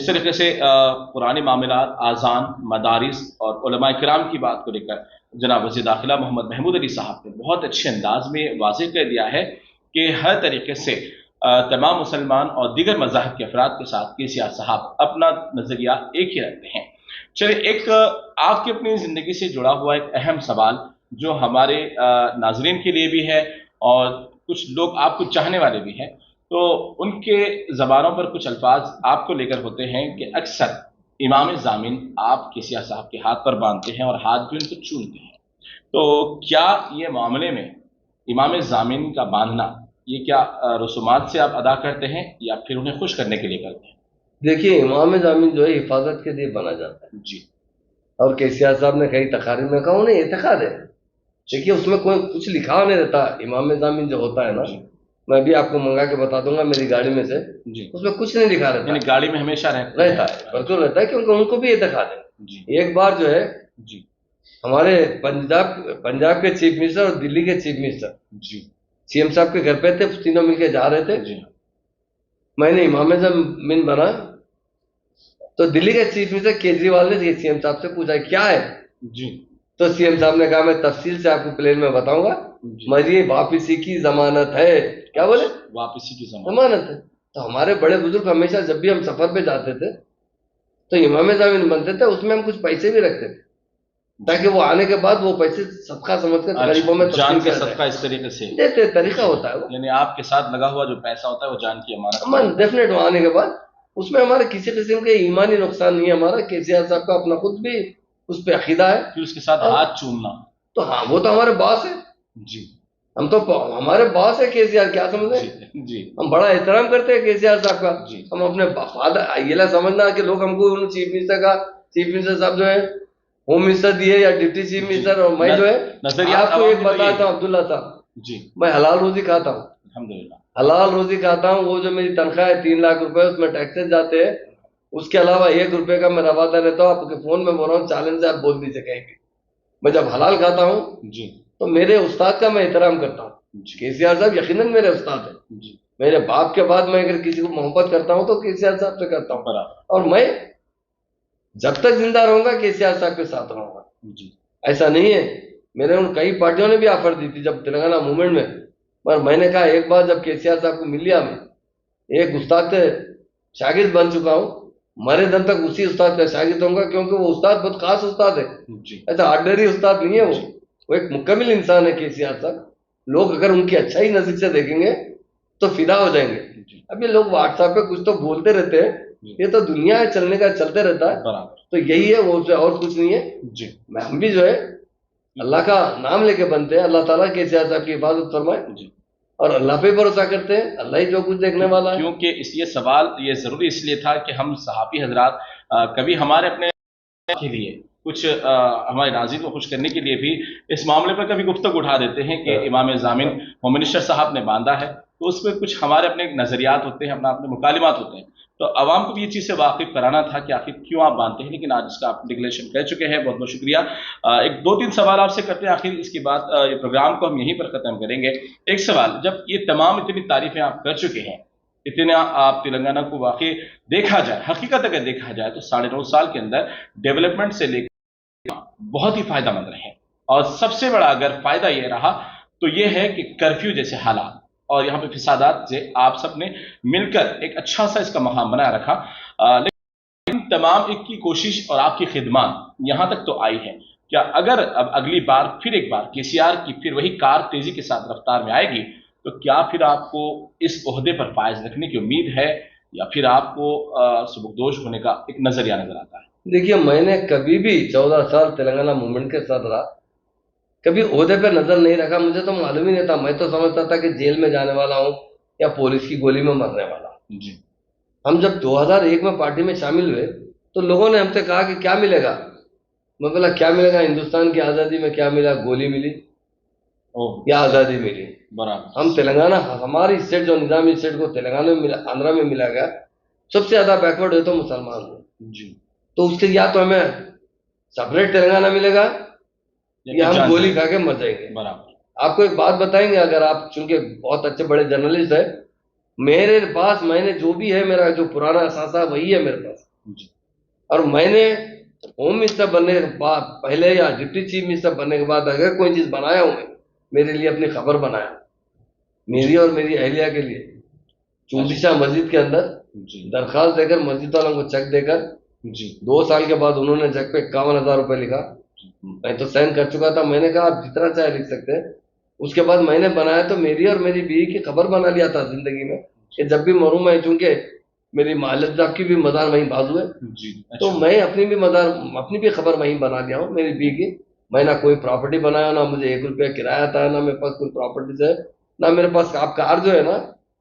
जिस तरीके से पुराने मामलात, आज़ान, मदारिस और उलमा किराम की बात को लेकर जनाब वज़ीर दाखिला मोहम्मद महमूद अली साहब ने बहुत अच्छे अंदाज में वाज़ेह कर दिया है कि हर तरीके से तमाम मुसलमान और दीगर मज़ाहिब के अफराद के साथ KCR साहब अपना नज़रिया एक ही रखते हैं। चलिए, एक आपकी अपनी ज़िंदगी से जुड़ा हुआ एक अहम सवाल जो हमारे नाज़रीन के लिए भी है और कुछ लोग आपको चाहने वाले भी हैं, तो उनके ज़बानों पर कुछ अल्फाज आपको लेकर होते हैं कि अक्सर इमाम ज़ामिन आप KCR साहब के हाथ पर बांधते हैं और हाथ भी उनको चूमते हैं। तो क्या ये मामले में इमाम ज़ामिन का बांधना, ये क्या रसूमात से आप अदा करते हैं या फिर उन्हें खुश करने के लिए करते हैं? देखिए, इमाम ज़ामिन जो है हिफाजत के लिए बना जाता है जी। और KCR साहब ने कई तकारीर में कहा उन्हें एतकाद है। देखिए, उसमें कोई कुछ लिखा नहीं रहता। इमाम ज़ामिन जो होता है ना, मैं भी आपको मंगा के बता दूंगा मेरी गाड़ी में से, उसमें कुछ नहीं लिखा रहता। यानी गाड़ी में हमेशा रहता है, बिल्कुल रहता है, क्योंकि उनको भी एतकाद है। एक बार जो है हमारे पंजाब के चीफ मिनिस्टर और दिल्ली के चीफ मिनिस्टर CM साहब के घर पे थे, तीनों मिलकर जा रहे थे। मैंने इमाम ज़ामिन बना तो दिल्ली के चीफ मिनिस्टर केजरीवाल ने CM साहब से पूछा क्या है जी, तो CM साहब ने कहा मैं तफसील से आपको प्लेन में बताऊंगा, मेरी वापसी की जमानत है। क्या बोले? वापसी की जमानत है। तो हमारे बड़े बुजुर्ग हमेशा जब भी हम सफर पे जाते थे तो इमाम ज़ामिन बनते थे, उसमें हम कुछ पैसे भी रखते थे ताकि वो आने के बाद वो पैसे सबका समझकर गरीबों में जान के सबका इस तरीके से देते। तरीका होता है वो, यानी आपके साथ लगा हुआ जो पैसा होता है वो जान की अमानत डेफिनेट। वो आने के बाद उसमें हमारे किसी किस्म के ईमानी नुकसान नहीं है। हमारा KCR साहब का अपना खुद भी उस पर अकीदा है। फिर उसके साथ हाथ चूमना, तो हाँ, वो तो हमारे बॉस है जी। हम तो हमारे बॉस है KCR, क्या समझे जी। हम बड़ा एहतराम करते हैं KCR साहब का जी। हम अपने फादर ये समझना कि लोग हमको चीफ मिनिस्टर साहब जो है होम मिनिस्टर दिए या डिप्टी चीफ मिनिस्टर, और मैं जो है आपको एक बताता हूँ अब्दुल्ला साहब जी, मैं हलाल रोजी खाता हूँ, अल्हम्दुलिल्लाह हलाल रोजी खाता हूँ। वो जो मेरी तनख्वाह है 3 लाख रुपए, उसमें टैक्सेस जाते हैं। उसके अलावा 1 रुपए का मेरा वादा रहता हूँ। आपके फोन में बोल रहा हूँ, चैलेंज से आप बोल दीजिए कहीं भी। मैं जब हलाल खाता हूँ जी तो मेरे उस्ताद का मैं एहतराम करता हूँ। KCR साहब यकीनन मेरे उस्ताद है जी। मेरे बाप के बाद मैं अगर किसी को मोहब्बत करता हूँ तो KCR साहब से करता हूँ, और मैं जब तक जिंदा रहूंगा KCR साहब के साथ रहूंगा जी। ऐसा नहीं है, मेरे उन कई पार्टियों ने भी ऑफर दी थी जब तेलंगाना मूवमेंट में, पर मैंने कहा एक बार जब KCR साहब को मिल लिया, मैं एक उस्ताद के शागिर्द बन चुका हूँ, मरे दम तक उसी उस्ताद का शागिर्द होऊंगा, क्योंकि वो उस्ताद बहुत खास उस्ताद है जी। ऐसा ऑर्डिनरी उस्ताद नहीं है वो एक मुकम्मिल इंसान है KCR साहब। लोग अगर उनकी अच्छाई नजर से देखेंगे तो फिदा हो जाएंगे। अब ये लोग व्हाट्सएप पे कुछ तो बोलते रहते हैं, ये तो दुनिया है, चलने का चलते रहता है, तो यही है, वो और कुछ नहीं है जी। हम भी जो है अल्लाह का नाम लेके बनते हैं, अल्लाह ताला KCR साहब की हिफाजत फरमाए जी, और अल्लाह पे भरोसा करते हैं, अल्लाह ही जो कुछ देखने वाला है। क्योंकि ये सवाल ये जरूरी इसलिए था कि हम सहाबी हजरात कभी हमारे अपने के लिए कुछ हमारे नाज़रीन को खुश करने के लिए भी इस मामले पर कभी गुफ्तगू उठा देते हैं कि इमाम ज़ामिन होम मिनिस्टर साहब ने बांधा है, तो उसमें कुछ हमारे अपने नज़रियात होते हैं, अपने मुकालिमात होते हैं। तो आवाम को भी ये चीज़ से वाकिफ कराना था कि आखिर क्यों आप बांधते हैं, लेकिन आज इसका आप डिक्लेरेशन कर चुके हैं, बहुत बहुत शुक्रिया। एक 2-3 सवाल आपसे करते हैं, आखिर इसके बाद ये प्रोग्राम को हम यहीं पर ख़त्म करेंगे। एक सवाल, जब ये तमाम इतनी तारीफ़ें आप कर चुके हैं, इतना आप तेलंगाना को वाकई देखा जाए, हकीकत अगर देखा जाए तो 9.5 साल के अंदर डेवलपमेंट से लेकर बहुत ही फायदेमंद रहे, और सबसे बड़ा अगर फायदा यह रहा तो यह है कि कर्फ्यू जैसे हालात और यहाँ पे फिसादात से आप सब ने मिलकर एक अच्छा सा इसका मकाम बनाया रखा। लेकिन तमाम एक की कोशिश और आपकी खिदमत यहाँ तक तो आई है। क्या अगर अब अगली बार फिर एक बार KCR की फिर वही कार तेजी के साथ रफ्तार में आएगी, तो क्या फिर आपको इस ओहदे पर फायज रखने की उम्मीद है, या फिर आपको सुबुकदोश होने का एक नजरिया नजर आता है? देखिए, मैंने कभी भी 14 साल तेलंगाना मूवमेंट के साथ रहा, कभी ओहदे पे नजर नहीं रखा। मुझे तो मालूम ही नहीं था, मैं तो समझता था कि जेल में जाने वाला हूँ या पुलिस की गोली में मरने वाला हूँ जी। हम जब 2001 में पार्टी में शामिल हुए तो लोगों ने हमसे कहा कि क्या मिलेगा। मैं बोला क्या मिलेगा, हिंदुस्तान की आज़ादी में क्या मिला, गोली मिली या आज़ादी मिली। बराबर हम तेलंगाना, हमारी स्टेट जो निजामी स्टेट को तेलंगाना में मिला, आंध्रा में मिला गया, सबसे ज्यादा बैकवर्ड है तो मुसलमान हो जी। तो उसके या तो हमें सेपरेट तेलंगाना मिलेगा या हम गोली खा के मर जाएंगे। बराबर। आपको एक बात बताएंगे, अगर आप चूंकि बहुत अच्छे बड़े जर्नलिस्ट है, मेरे पास मैंने जो भी है, मेरा जो पुराना असासा वही है मेरे पास। जी और मैंने होम मिनिस्टर बनने के बाद पहले या डिप्टी चीफ मिनिस्टर बनने के बाद अगर कोई चीज बनाया हूं मैं, मेरे लिए अपनी खबर बनाया, मेरी और मेरी अहलिया के लिए चूंदिशा मस्जिद के अंदर जी दरखास्त देकर मस्जिद वालों को चेक देकर जी 2 साल के बाद उन्होंने चेक पे 51,000 रुपए लिखा। मैं तो साइन कर चुका था, मैंने कहा आप जितना चाहे लिख सकते हैं। उसके बाद मैंने बनाया तो मेरी और मेरी बीवी की खबर बना लिया था जिंदगी में कि जब भी मरूं मैं, चूंकि मेरी मालिक साहब की भी मदार वहीं बाजू है, जी तो अच्छा मैं अपनी भी खबर वहीं बना लिया हूँ मेरी बीवी की। मैं ना कोई प्रॉपर्टी बनाया, ना मुझे 1 रुपया किराया था, ना मेरे पास कोई प्रॉपर्टी है, ना मेरे पास आप कार जो है ना,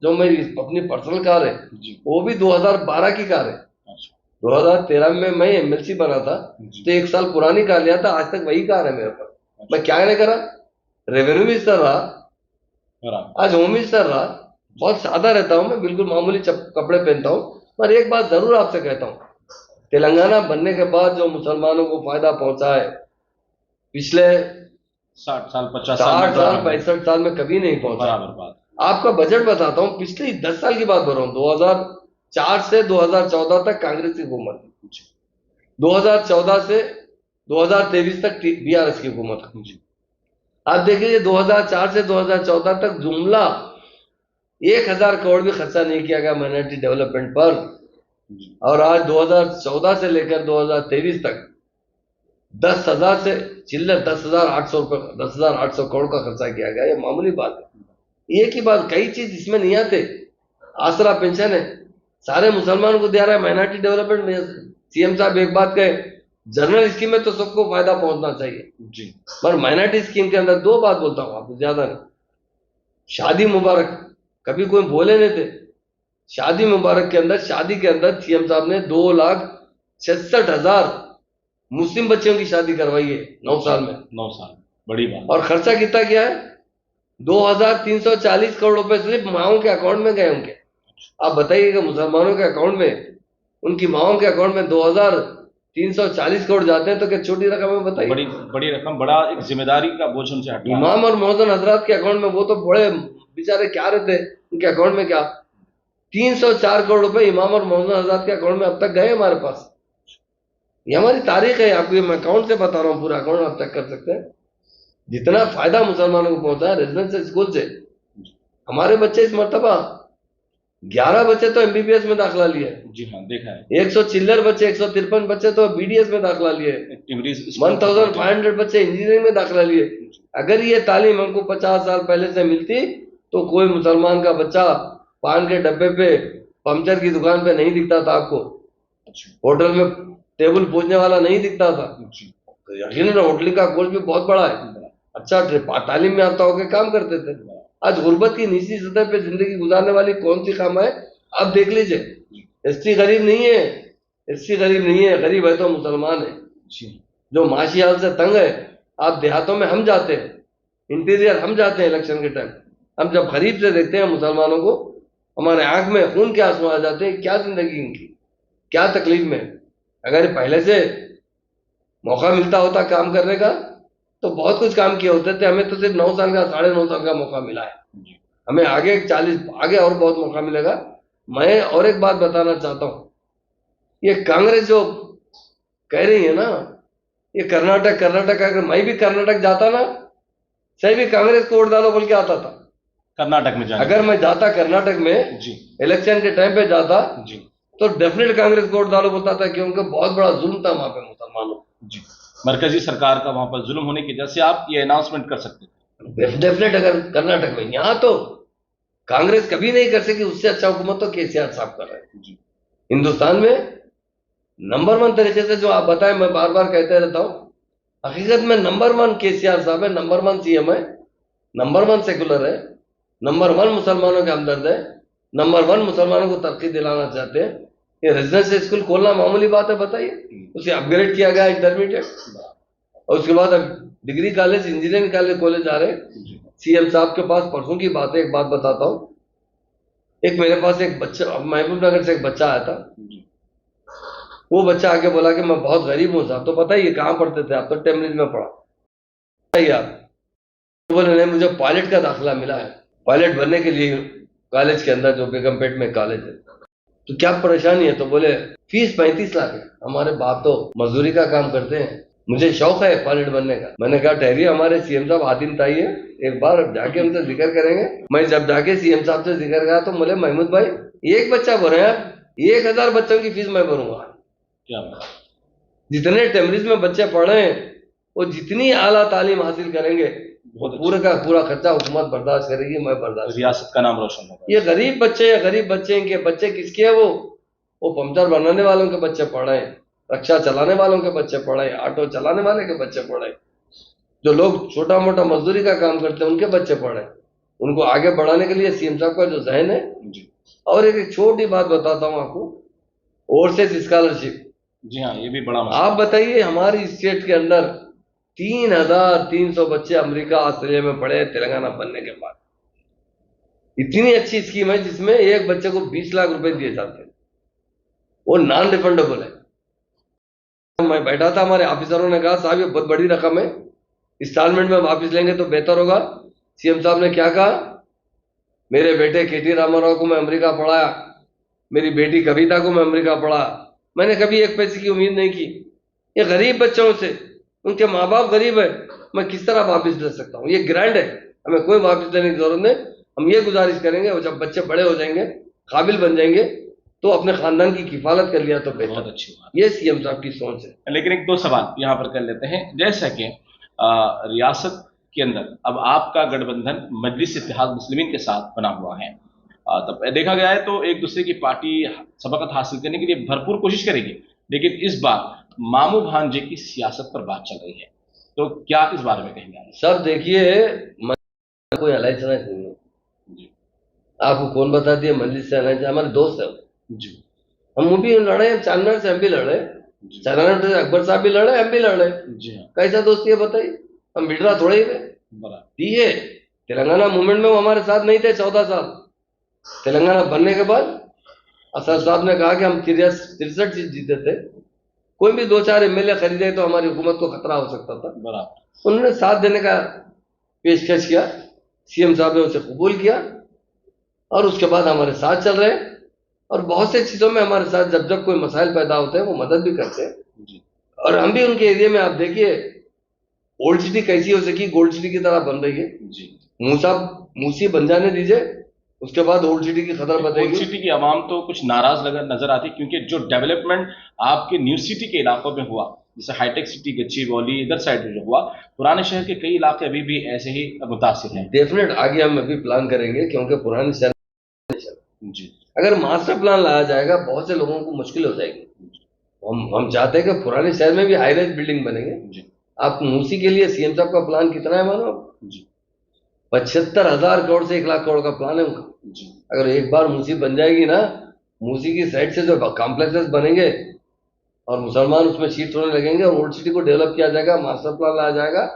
जो मेरी अपनी पर्सनल कार है, जी वो भी 2012 की कार है। अच्छा 2013 में मैं एमएलसी बना था, जी तो 1 साल पुरानी कार लिया था, आज तक वही कार है मेरे पास। मैं क्या नहीं करा, रेवेन्यू मिनिस्टर रहा, बराबर आज होम मिनिस्टर रहा, बहुत सादा रहता हूँ मैं, बिल्कुल मामूली कपड़े पहनता हूँ। पर एक बात जरूर आपसे कहता हूँ, तेलंगाना बनने के बाद जो मुसलमानों को फायदा पहुंचा है, पिछले 60 साल 50 60 साल बराबर 65 साल में कभी नहीं पहुंचा। बराबर बात आपका बजट बताता हूँ, पिछली 10 साल की बात कर रहा हूँ, 2004 से 2014 तक कांग्रेस की हुकूमत, जी 2014 से 2023 तक बीआरएस की हुकूमत। जी आप देखिए 2004 से 2014 तक जुमला 1,000 करोड़ भी खर्चा नहीं किया गया माइनॉरिटी डेवलपमेंट पर, जी और आज 2014 से लेकर 2023 तक 10,000 से चिल्लर 10,800 रुपए 10,800 करोड़ का खर्चा किया गया। ये मामूली बात है। एक ही बात, कई चीज इसमें नहीं आते। आसरा पेंशन है, सारे मुसलमानों को दिया रहा है, माइनॉरिटी डेवलपमेंट में सीएम साहब एक बात कहे, जनरल स्कीम में तो सबको फायदा पहुंचना चाहिए, जी पर माइनॉरिटी स्कीम के अंदर 2 बात बोलता हूं आपको, ज्यादा नहीं। शादी मुबारक कभी कोई बोले नहीं थे, शादी मुबारक के अंदर, शादी के अंदर सीएम साहब ने 2,66,000 मुस्लिम बच्चों की शादी करवाई है 9 साल में। 9 साल बड़ी बात और खर्चा कितना किया है? 2,340 करोड़ रुपए सिर्फ माओं के अकाउंट में गए उनके। आप बताइएगा, मुसलमानों के अकाउंट में, उनकी माओं के अकाउंट में 2,340 करोड़ जाते हैं तो क्या छोटी रकम है? बताइए। बड़ी बड़ी रकम, बड़ा एक जिम्मेदारी का बोझ उनसे हटा है। इमाम और मोहसिन हजरात के अकाउंट में, वो तो बड़े बेचारे क्या रहते, उनके अकाउंट में क्या 304 करोड़ रुपए इमाम और मोहसिन हजरात के अकाउंट में अब तक गए हमारे पास। ये हमारी तारीख है, आपको मैं अकाउंट से बता रहा हूँ, पूरा अकाउंट आप चेक कर सकते हैं। जितना फायदा मुसलमानों को पहुंचा है रेजिडेंशियल स्कूल से। हमारे बच्चे इस मरतबा 11 बच्चे तो एमबीबीएस में दाखिला लिए, जी हाँ देखा है। 100 चिल्लर बच्चे, 153 बच्चे तो बीडीएस में दाखिला लिए, 1500 बच्चे इंजीनियरिंग में दाखिला लिए। अगर ये तालीम हमको 50 साल पहले से मिलती तो कोई मुसलमान का बच्चा पान के डब्बे पे, पंचर की दुकान पे नहीं दिखता था आपको, होटल में टेबल पूजने वाला नहीं दिखता था। यकीनन होटल का गोल भी बहुत बड़ा है, अच्छा तालीम में आता होकर काम करते थे। आज गुर्बत की निचली सतह पे जिंदगी गुजारने वाली कौन सी काम है? आप देख लीजिए, एसटी गरीब नहीं है, एसटी गरीब नहीं है, गरीब है तो मुसलमान है जो माशी हाल से तंग है। आप देहातों में हम जाते हैं, इंटीरियर हम जाते हैं इलेक्शन के टाइम, हम जब गरीब से देखते हैं मुसलमानों को, हमारे आंख में खून के आंसू आ जाते हैं। क्या जिंदगी इनकी, क्या तकलीफ में। अगर पहले से मौका मिलता होता काम करने का तो बहुत कुछ काम किए होते थे। हमें तो सिर्फ 9 साल का, 9.5 साल का मौका मिला है, हमें आगे 40 आगे और बहुत मौका मिलेगा। मैं और एक बात बताना चाहता हूं, ये कांग्रेस जो कह रही है ना, ये कर्नाटक अगर मैं भी कर्नाटक जाता ना, सही भी कांग्रेस को वोट डालो बोल के आता था कर्नाटक में जाने, अगर मैं जाता कर्नाटक में जी इलेक्शन के टाइम पे जाता जी तो डेफिनेट कांग्रेस को वोट डालो बोलता था, क्योंकि बहुत बड़ा जुल्म था वहां पे मुसलमानों। जी मरकजी सरकार का वहां पर जुल्म होने की वजह से आप ये अनाउंसमेंट कर सकते थे। डेफिनेट अगर कर्नाटक में, यहाँ तो कांग्रेस कभी नहीं कर सकी, उससे अच्छा हुकूमत तो केसीआर साहब कर रहे हैं। हिंदुस्तान में नंबर 1 तरीके से, जो आप बताएं, मैं बार बार कहते रहता हूं, हकीकत में नंबर 1 केसीआर साहब है, नंबर 1 सीएम है, नंबर 1 सेकुलर है, नंबर 1 मुसलमानों के हमदर्द है, नंबर 1 मुसलमानों को तरक्की दिलाना चाहते हैं। ये रेजिडेंशियल स्कूल खोलना मामूली बात है, बताइए। उसे अपग्रेड किया गया इंटरमीडिएट, और उसके बाद अब डिग्री कॉलेज, इंजीनियरिंग कॉलेज आ रहे हैं। सीएम साहब के पास परसों की बात है, एक बात बताता हूँ, एक मेरे पास एक बच्चा, महबूब नगर से एक बच्चा आया था। वो बच्चा आके बोला कि मैं बहुत गरीब हूँ साहब। तो बताइए कहाँ पढ़ते थे आप? तो टेम्बरिज में पढ़ा। बताइए आप। तो बोले नहीं, मुझे पायलट का दाखिला मिला है, पायलट बनने के लिए कॉलेज के अंदर, जो बेगमपेट में कॉलेज है। तो क्या परेशानी है? तो बोले फीस 35 लाख है। हमारे बाप तो मजदूरी का काम करते हैं, मुझे शौक है पायलट बनने का। मैंने कहा ठहरिए, हमारे सीएम साहब आदिम ताई है, एक बार जाके उनसे जिक्र करेंगे। मैं जब जाके सीएम साहब से जिक्र करा तो बोले महमूद भाई एक बच्चा भरे आप, 1000 बच्चों की फीस मैं भरूंगा। क्या बात। जितने टेम्बरिज में बच्चे पढ़ रहे हैं वो जितनी आला तालीम हासिल करेंगे वो पूरा का पूरा खर्चा हुकूमत बर्दाश्त करेगी, मैं बर्दाश्त। रियासत का नाम रोशन होगा। ये गरीब बच्चे इनके बच्चे किसके है? वो पंचर बनाने वालों के बच्चे पढ़ रहे हैं, रक्षा चलाने वालों के बच्चे पढ़ रहे हैं, ऑटो चलाने वाले के बच्चे पढ़ रहे हैं, जो लोग छोटा मोटा मजदूरी का काम करते हैं उनके बच्चे पढ़ रहे हैं। उनको आगे बढ़ाने के लिए सीएम साहब का जो जहन है। और एक छोटी बात बताता हूँ आपको, ओवरसीज स्कॉलरशिप। जी हाँ, ये भी बड़ा मसला। आप बताइए हमारी स्टेट के अंदर 3300 बच्चे अमेरिका ऑस्ट्रेलिया में पढ़े तेलंगाना बनने के बाद। इतनी अच्छी स्कीम है जिसमें एक बच्चे को 20 लाख रुपए दिए जाते हैं, वो नॉन रिफंडेबल है। मैं बैठा था, हमारे ऑफिसरों ने कहा साहब ये बहुत बड़ी रकम है, इंस्टॉलमेंट में वापस लेंगे तो बेहतर होगा। सीएम साहब ने क्या कहा, मेरे बेटे केटी रामाराव को मैं अमेरिका पढ़ाया, मेरी बेटी कविता को मैं अमेरिका पढ़ा, मैंने कभी एक पैसे की उम्मीद नहीं की। ये गरीब बच्चों से, उनके माँ बाप गरीब है, मैं किस तरह वापस ले सकता हूँ? ये ग्रांट है, हमें कोई वापस लेने की जरूरत नहीं। हम ये गुजारिश करेंगे और जब बच्चे बड़े हो जाएंगे, काबिल बन जाएंगे, तो अपने खानदान की किफालत कर लिया तो बेहतर। अच्छी बात। ये सीएम साहब की सोच है। लेकिन एक दो सवाल यहाँ पर कर लेते हैं। जैसा कि रियासत के अंदर अब आपका गठबंधन मजलिस इत्तेहाद मुस्लिमीन के साथ बना हुआ है, तब देखा गया है तो एक दूसरे की पार्टी सबकत हासिल करने के लिए भरपूर कोशिश करेगी, लेकिन इस बार मामू भांजे की सियासत पर बात चल रही है, तो क्या इस बारे में कहेंगे? सर देखिए, कोई अलायंस नहीं है, आपको कौन बता दिया मजलिस से अलायंस? हमारे दोस्त है जी, हम भी लड़े, चांदनार से हम भी लड़े, चांदनार से अकबर साहब भी लड़े, हम भी लड़े जी। कैसा दोस्ती है बताइए? हम बिगड़ा थोड़े ही दिए। तेलंगाना मूवमेंट में वो हमारे साथ नहीं थे 14 साल। तेलंगाना बनने के बाद असद साहब ने कहा कि हम 63 सीट जीते थे, कोई भी 2-4 एमएलए खरीदे तो हमारी हुकूमत को खतरा हो सकता था। बराबर उन्होंने साथ देने का पेशकश किया, सीएम साहब ने उसे कबूल किया और उसके बाद हमारे साथ चल रहे हैं। और बहुत से चीजों में हमारे साथ जब जब कोई मसाइल पैदा होते हैं वो मदद भी करते हैं। और हम भी उनके एरिया में, आप देखिए ओल्ड सिटी कैसी हो सकी, गोल्ड सिटी की तरह बन रही है। मूसी बन जाने दीजिए, उसके बाद ओल्ड सिटी की खतर बताएगी। ओल्ड सिटी की आवाम तो कुछ नाराज नजर आती, क्योंकि जो डेवलपमेंट आपके न्यू सिटी के इलाकों में हुआ, जैसे हाईटेक सिटी गच्चीबौली इधर साइड में जो हुआ, पुराने शहर के कई इलाके अभी भी ऐसे ही मुतासिर हैं। डेफिनेट आगे हम अभी प्लान करेंगे, क्योंकि पुराने शहर जी अगर मास्टर प्लान लाया जाएगा बहुत से लोगों को मुश्किल हो जाएगी। हम चाहते हैं कि पुराने शहर में भी हाई राइज बिल्डिंग बनेंगे। आप मूसी के लिए सीएम साहब का प्लान कितना है मानो? 75,000 करोड़ से 1 लाख करोड़ का प्लान है उनका। अगर एक बार मूसी बन जाएगी ना, मूसी की साइड से जो कॉम्प्लेक्सेस बनेंगे और मुसलमान उसमें शिफ्ट होने लगेंगे और ओल्ड सिटी को डेवलप किया जाएगा, मास्टर प्लान लाया जाएगा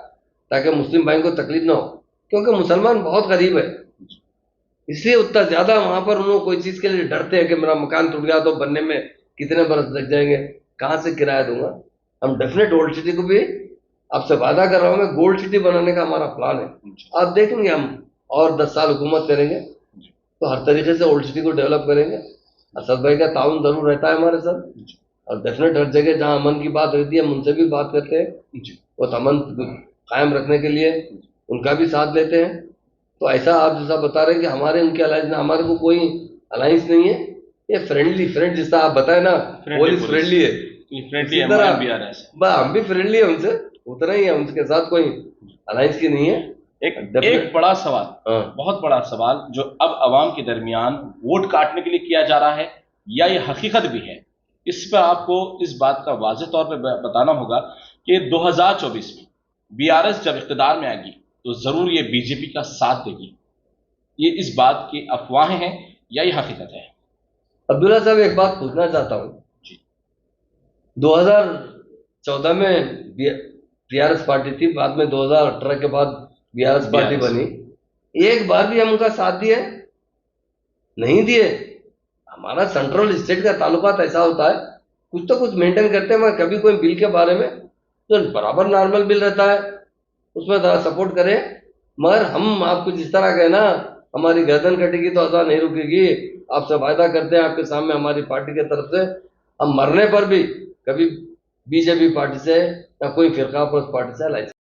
ताकि मुस्लिम भाई को तकलीफ ना हो, क्योंकि मुसलमान बहुत गरीब है, इसलिए उतना ज्यादा वहां पर उन्होंने कोई चीज के लिए डरते हैं कि मेरा मकान टूट गया तो बनने में कितने बरस लग जाएंगे, कहाँ से किराया दूंगा। हम डेफिनेट ओल्ड सिटी को भी, आपसे वादा कर रहा हूं मैं, गोल्ड सिटी बनाने का हमारा प्लान है। आप देखेंगे हम और 10 साल हुकूमत करेंगे तो हर तरीके से ओल्ड सिटी को डेवलप करेंगे। असद भाई का ताउन जरूर रहता है हमारे साथ, और डेफिनेट हर जगह जहाँ अमन की बात रहती है हम उनसे भी बात करते हैं, वो अमन कायम रखने के लिए उनका भी साथ लेते हैं। तो ऐसा आप जैसा बता रहे हैं कि हमारे उनके अलायंस में, हमारे को कोई अलायंस नहीं है, ये फ्रेंड जिसका आप बताए ना, पुलिस फ्रेंडली है, हम भी फ्रेंडली है उनसे, उतना ही है, उनके साथ कोई अलायंस की नहीं है। एक बड़ा सवाल, बहुत बड़ा सवाल जो अब अवाम के दरमियान वोट काटने के लिए किया जा रहा है, या ये हकीकत भी है, इस पर आपको इस बात का वाज़ेह तौर पे बताना होगा कि 2024 में बीआरएस जब इख्तिदार में आएगी तो जरूर ये बीजेपी का साथ देगी। ये इस बात की अफवाहें हैं या ये हकीकत है? अब्दुल्ला साहब एक बात पूछना चाहता हूँ जी, 2014 में बीआरएस पार्टी थी, बाद में 2018 के बाद बीआरएस पार्टी बनी, एक बार भी हम उनका साथ दिए नहीं दिए। हमारा सेंट्रल स्टेट का ताल्लुकात ऐसा होता है, कुछ तो कुछ मेंटेन करते हैं, मगर कभी कोई बिल के बारे में जो बराबर नॉर्मल बिल रहता है उसमें थोड़ा सपोर्ट करें। मगर हम आपको जिस तरह कहे ना हमारी गर्दन कटेगी तो अज़ान नहीं रुकेगी। आपसे वायदा करते हैं आपके सामने हमारी पार्टी की तरफ से, हम मरने पर भी कभी बीजेपी पार्टी से या कोई फिरका पर पार्टी से